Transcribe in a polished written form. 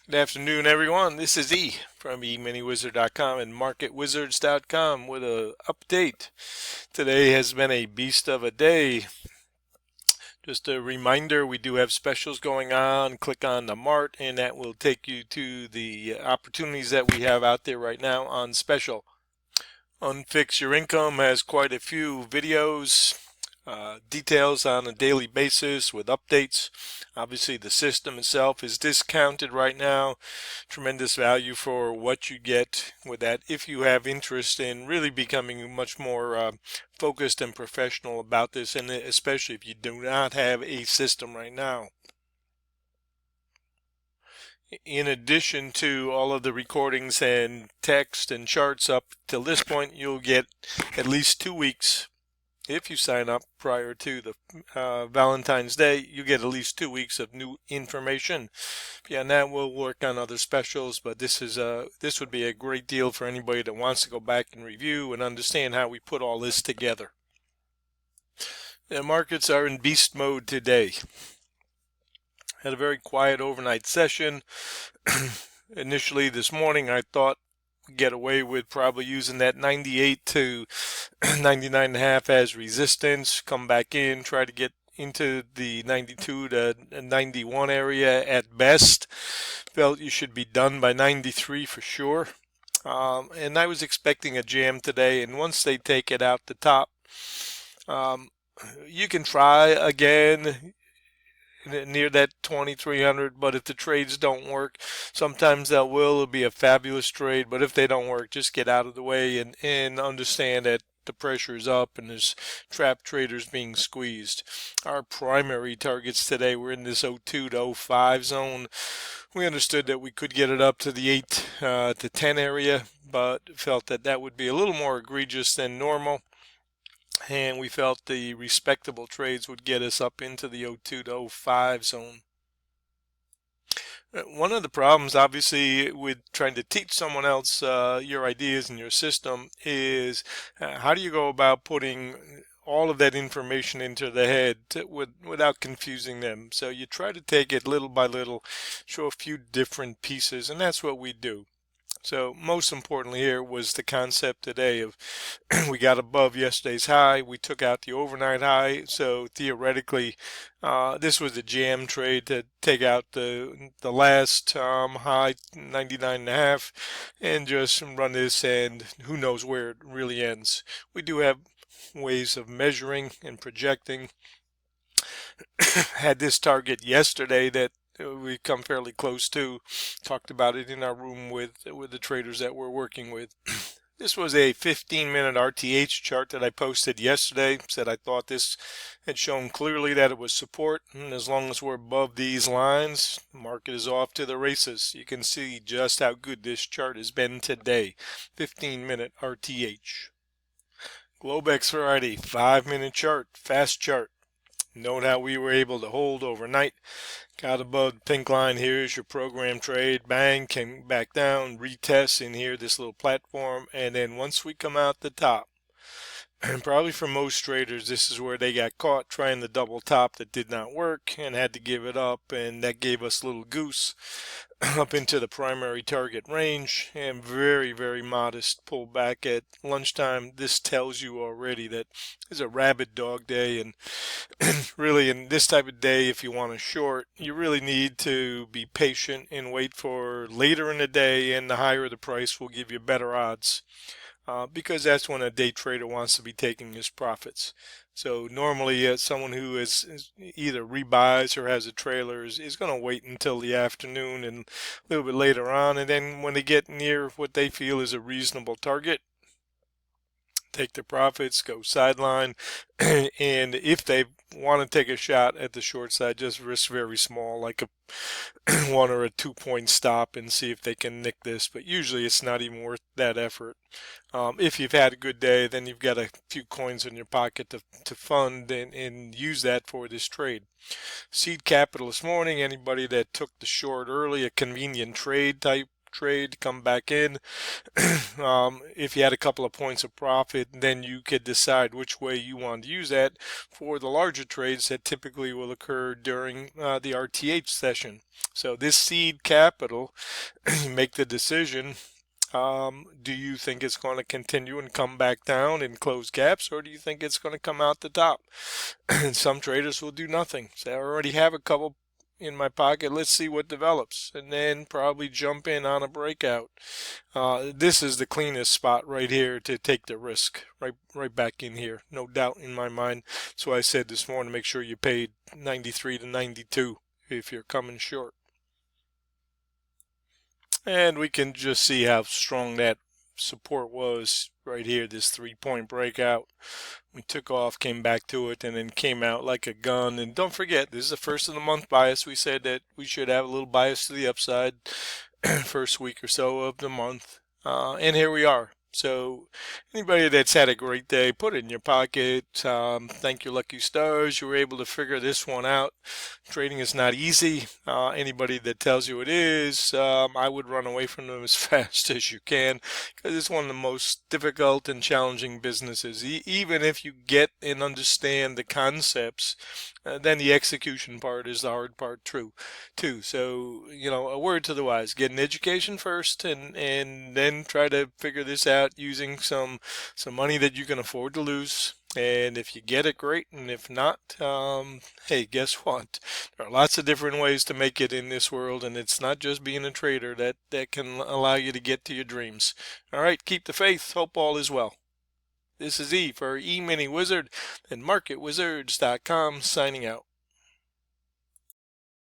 Good afternoon, everyone. This is E from eminywizard.com and marketwizards.com with an update. Today has been a beast of a day. Just a reminder, we do have specials going on. Click on the Mart, and that will take you to the opportunities that we have out there right now on special. Unfix Your Income has quite a few videos, details on a daily basis with updates. Obviously, the system itself is discounted right now. Tremendous value for what you get with that if you have interest in really becoming much more focused and professional about this, and especially if you do not have a system right now. In addition to all of the recordings and text and charts up till this point, you'll get at least 2 weeks. If you sign up prior to the Valentine's Day, you get at least 2 weeks of new information. Beyond that, we'll work on other specials, but this would be a great deal for anybody that wants to go back and review and understand how we put all this together. The markets are in beast mode today. Had a very quiet overnight session. Initially this morning, I thought get away with probably using that 98 to 99.5 as resistance, come back in, try to get into the 92 to 91 area at best. Felt you should be done by 93 for sure. And I was expecting a jam today, and once they take it out the top, you can try again near that 2300, but if the trades don't work, sometimes that will be a fabulous trade, but if they don't work, just get out of the way and understand that the pressure is up and there's trap traders being squeezed. Our primary targets today were in this 02 to 05 zone. We understood that we could get it up to the 8 to 10 area, but felt that that would be a little more egregious than normal. And we felt the respectable trades would get us up into the 02 to 05 zone. One of the problems, obviously, with trying to teach someone else your ideas and your system is how do you go about putting all of that information into the head without confusing them. So you try to take it little by little, show a few different pieces, and that's what we do. So most importantly here was the concept today of we got above yesterday's high, we took out the overnight high, so theoretically this was a jam trade to take out the last high 99.5 and just run this, and who knows where it really ends. We do have ways of measuring and projecting. Had this target yesterday that we come fairly close to. Talked about it in our room with the traders that we're working with. This was a 15-minute RTH chart that I posted yesterday. Said I thought this had shown clearly that it was support, and as long as we're above these lines, the market is off to the races. You can see just how good this chart has been today. 15-minute RTH. Globex Friday, 5-minute chart, fast chart. Note how we were able to hold overnight. Got above the pink line. Here's your program trade. Bang, came back down, retest in here, this little platform. And then once we come out the top, and probably for most traders, this is where they got caught trying the double top that did not work and had to give it up. And that gave us a little goose up into the primary target range, and very, very modest pullback at lunchtime. This tells you already that it's a rabid dog day, and really in this type of day, if you want to short, you really need to be patient and wait for later in the day, and the higher the price will give you better odds. Because that's when a day trader wants to be taking his profits. So normally someone who is either rebuys or has a trailer is going to wait until the afternoon and a little bit later on, and then when they get near what they feel is a reasonable target, take their profits, go sideline, and if they want to take a shot at the short side, just risk very small, like a 1 or a 2 point stop, and see if they can nick this. But usually it's not even worth that effort. If you've had a good day, then you've got a few coins in your pocket to fund and use that for this trade. Seed capital this morning, anybody that took the short early, a convenient trade type trade, come back in. If you had a couple of points of profit, then you could decide which way you want to use that for the larger trades that typically will occur during the RTH session. So this seed capital, you make the decision. Do you think it's going to continue and come back down and close gaps, or do you think it's going to come out the top? And some traders will do nothing. Say, I already have a couple in my pocket. Let's see what develops, and then probably jump in on a breakout. This is the cleanest spot right here to take the risk. Right back in here, no doubt in my mind. So I said this morning, make sure you paid 93 to 92 if you're coming short. And we can just see how strong that support was right here, this 3-point breakout. We took off, came back to it, and then came out like a gun. And don't forget, this is the first of the month bias. We said that we should have a little bias to the upside first week or so of the month. And here we are. So anybody that's had a great day, put it in your pocket. Thank your lucky stars. You were able to figure this one out. Trading is not easy. Anybody that tells you it is, I would run away from them as fast as you can, because it's one of the most difficult and challenging businesses. Even if you get and understand the concepts, then the execution part is the hard part too. So, a word to the wise, get an education first, and then try to figure this out using some money that you can afford to lose. And if you get it, great. And if not, hey, guess what? There are lots of different ways to make it in this world, and it's not just being a trader that can allow you to get to your dreams. All right, keep the faith. Hope all is well. This is E for E-Mini Wizard and MarketWizards.com signing out.